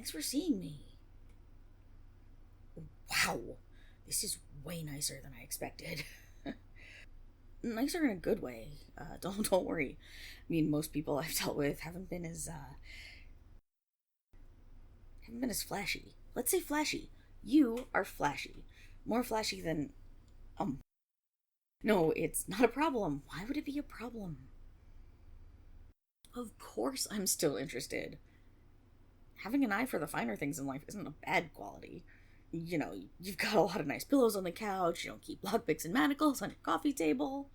Thanks for seeing me. Wow, this is way nicer than I expected. Nicer in a good way. Don't worry. I mean, most people I've dealt with haven't been as flashy. Let's say flashy. You are flashy. More flashy than No, it's not a problem. Why would it be a problem? Of course I'm still interested. Having an eye for the finer things in life isn't a bad quality. You know, you've got a lot of nice pillows on the couch, you don't keep lockpicks and manacles on your coffee table.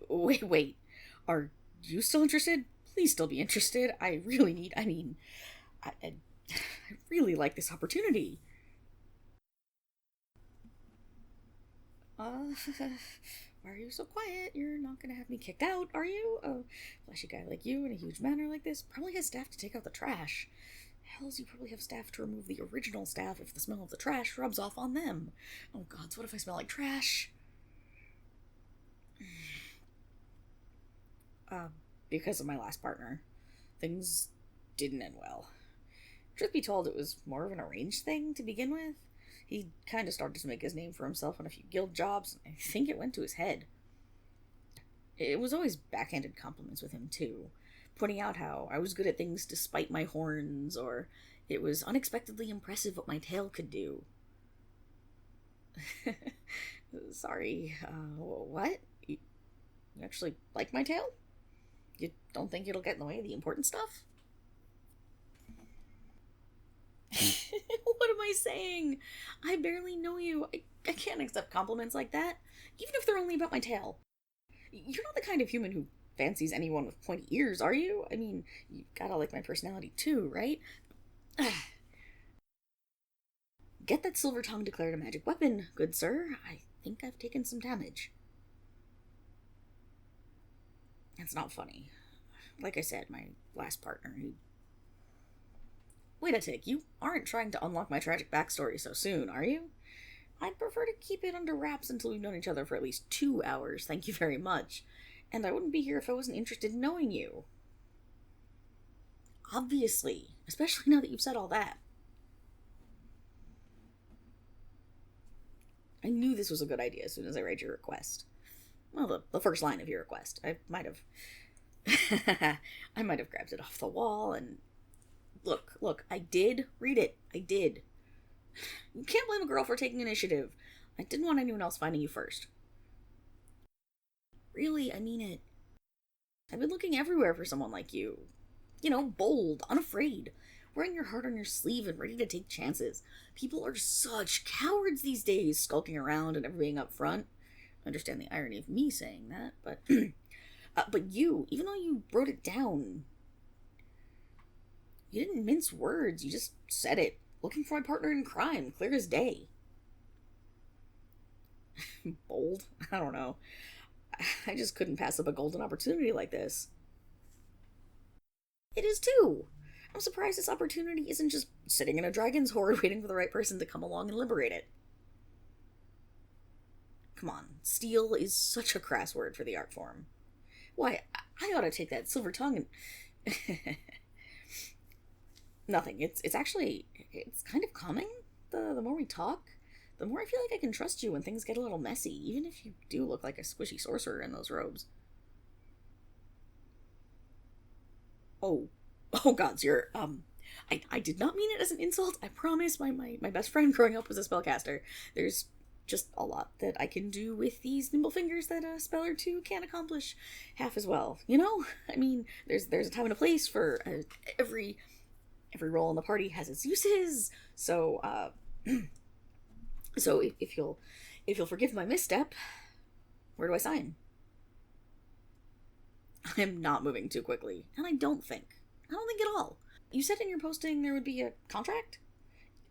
Wait. Are you still interested? Please still be interested. I really like this opportunity. Why are you so quiet? You're not gonna have me kicked out, are you? A flashy guy like you in a huge manor like this probably has staff to take out the trash. Hells, you probably have staff to remove the original staff if the smell of the trash rubs off on them. Oh gods, what if I smell like trash? Because of my last partner. Things didn't end well. Truth be told, it was more of an arranged thing to begin with. He kind of started to make his name for himself on a few guild jobs, and I think it went to his head. It was always backhanded compliments with him, too. Pointing out how I was good at things despite my horns, or it was unexpectedly impressive what my tail could do. Sorry, what? You actually like my tail? You don't think it'll get in the way of the important stuff? What am I saying? I barely know you. I can't accept compliments like that, even if they're only about my tail. You're not the kind of human who fancies anyone with pointy ears, are you? I mean, you gotta like my personality too, right? Get that silver tongue declared a magic weapon, good sir. I think I've taken some damage. That's not funny. Like I said, my last partner, he... Wait a tick, you aren't trying to unlock my tragic backstory so soon, are you? I'd prefer to keep it under wraps until we've known each other for at least 2 hours, thank you very much. And I wouldn't be here if I wasn't interested in knowing you. Obviously, especially now that you've said all that. I knew this was a good idea as soon as I read your request. Well, the first line of your request. I might have grabbed it off the wall and... Look, I did read it. I did. You can't blame a girl for taking initiative. I didn't want anyone else finding you first. Really, I mean it. I've been looking everywhere for someone like you. You know, bold, unafraid, wearing your heart on your sleeve and ready to take chances. People are such cowards these days, skulking around and never being up front. I understand the irony of me saying that, but... but you, even though you wrote it down... You didn't mince words, you just said it. Looking for my partner in crime, clear as day. Bold? I don't know. I just couldn't pass up a golden opportunity like this. It is too. I'm surprised this opportunity isn't just sitting in a dragon's hoard waiting for the right person to come along and liberate it. Come on, steal is such a crass word for the art form. Why, I ought to take that silver tongue and... Nothing. It's kind of calming. The more we talk, the more I feel like I can trust you when things get a little messy, even if you do look like a squishy sorcerer in those robes. Oh gods, you're, I did not mean it as an insult. I promise. My best friend growing up was a spellcaster. There's just a lot that I can do with these nimble fingers that a spell or two can't accomplish half as well. You know? I mean, there's a time and a place for every role in the party has its uses, so if you'll forgive my misstep, where do I sign? I'm not moving too quickly, and I don't think at all. You said in your posting there would be a contract?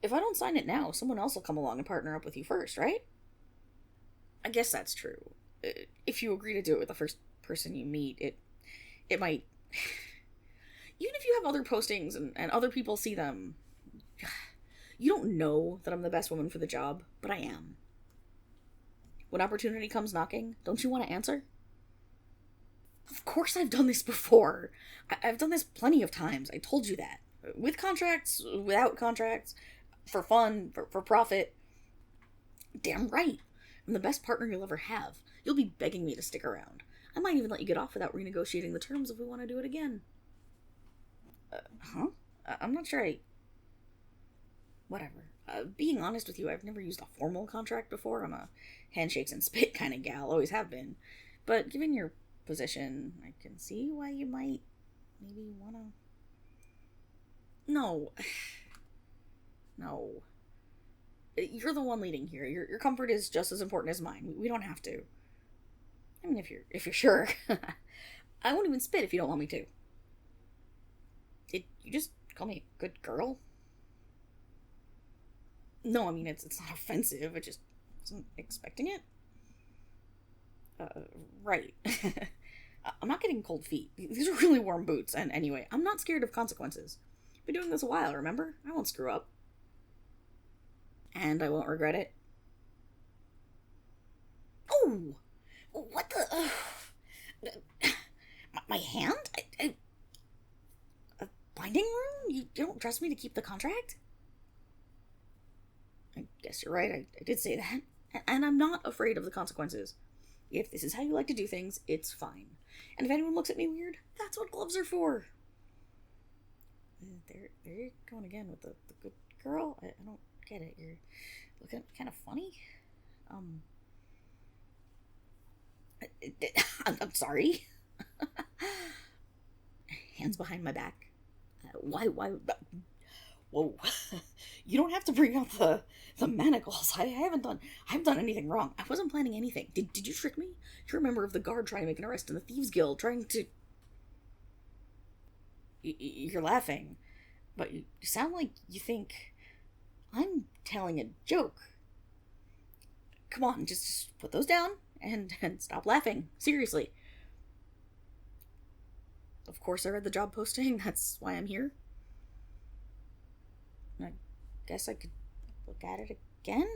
If I don't sign it now, someone else will come along and partner up with you first, right? I guess that's true. If you agree to do it with the first person you meet, it might... Even if you have other postings and other people see them, you don't know that I'm the best woman for the job, but I am. When opportunity comes knocking, don't you want to answer? Of course I've done this before. I've done this plenty of times. I told you that. With contracts, without contracts, for fun, for profit. Damn right. I'm the best partner you'll ever have. You'll be begging me to stick around. I might even let you get off without renegotiating the terms if we want to do it again. Huh? I'm not sure Whatever. Being honest with you, I've never used a formal contract before. I'm a handshakes and spit kind of gal, always have been. But given your position, I can see why you might maybe wanna... No. No. You're the one leading here. Your comfort is just as important as mine. We don't have to. I mean, if you're sure. I won't even spit if you don't want me to. You just call me a good girl? No, I mean, it's not offensive. I just wasn't expecting it. Right. I'm not getting cold feet. These are really warm boots. And anyway, I'm not scared of consequences. Been doing this a while, remember? I won't screw up. And I won't regret it. Oh! What the... my hand? A binding room? You don't trust me to keep the contract? I guess you're right, I did say that. And I'm not afraid of the consequences. If this is how you like to do things, it's fine. And if anyone looks at me weird, that's what gloves are for. There you're going again with the good girl. I don't get it. You're looking kind of funny. I'm sorry. Hands behind my back. Why? Whoa. You don't have to bring out the manacles. I haven't done anything wrong. I wasn't planning anything. Did you trick me? You're a member of the guard trying to make an arrest in the Thieves Guild, trying to... You're laughing, but you sound like you think I'm telling a joke. Come on, just put those down and stop laughing. Seriously. Of course I read the job posting. That's why I'm here. I guess I could look at it again.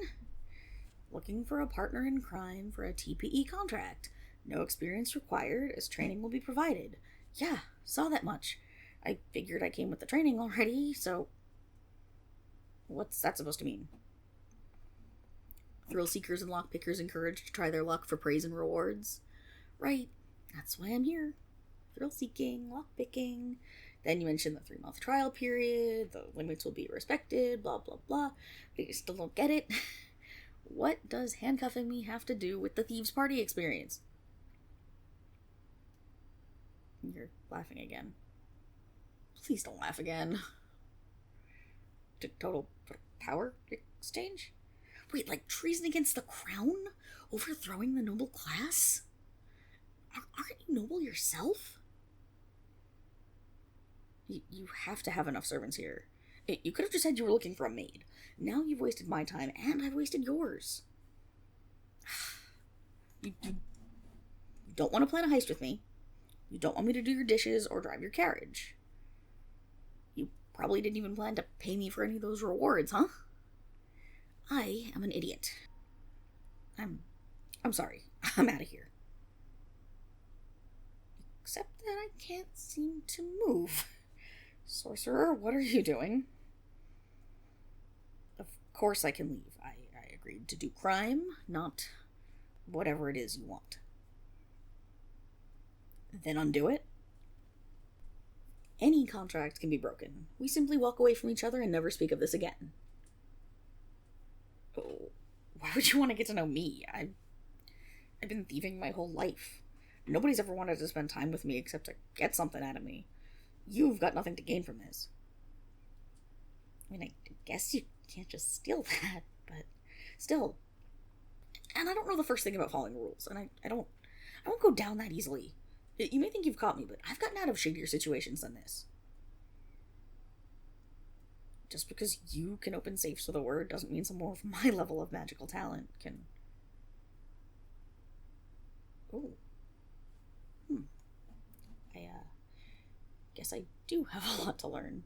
Looking for a partner in crime for a TPE contract. No experience required, as training will be provided. Yeah, saw that much. I figured I came with the training already, so... What's that supposed to mean? Thrill seekers and lockpickers encouraged to try their luck for praise and rewards. Right, that's why I'm here. Thrill seeking, lockpicking. Then you mentioned the 3-month trial period, the limits will be respected, blah blah blah. But you still don't get it. What does handcuffing me have to do with the thieves' party experience? You're laughing again. Please don't laugh again. Total power exchange? Wait, like treason against the crown? Overthrowing the noble class? Aren't you noble yourself? You have to have enough servants here. You could have just said you were looking for a maid. Now you've wasted my time, and I've wasted yours. You don't want to plan a heist with me. You don't want me to do your dishes or drive your carriage. You probably didn't even plan to pay me for any of those rewards, huh? I am an idiot. I'm sorry. I'm out of here. Except that I can't seem to move. Sorcerer, what are you doing? Of course I can leave. I agreed to do crime, not whatever it is you want. Then undo it. Any contract can be broken. We simply walk away from each other and never speak of this again. Oh, why would you want to get to know me? I've been thieving my whole life. Nobody's ever wanted to spend time with me except to get something out of me. You've got nothing to gain from this. I mean, I guess you can't just steal that, but still. And I don't know the first thing about following rules, and I won't go down that easily. You may think you've caught me, but I've gotten out of shadier situations than this. Just because you can open safes with a word doesn't mean someone with my level of magical talent can... Oh. I guess I do have a lot to learn.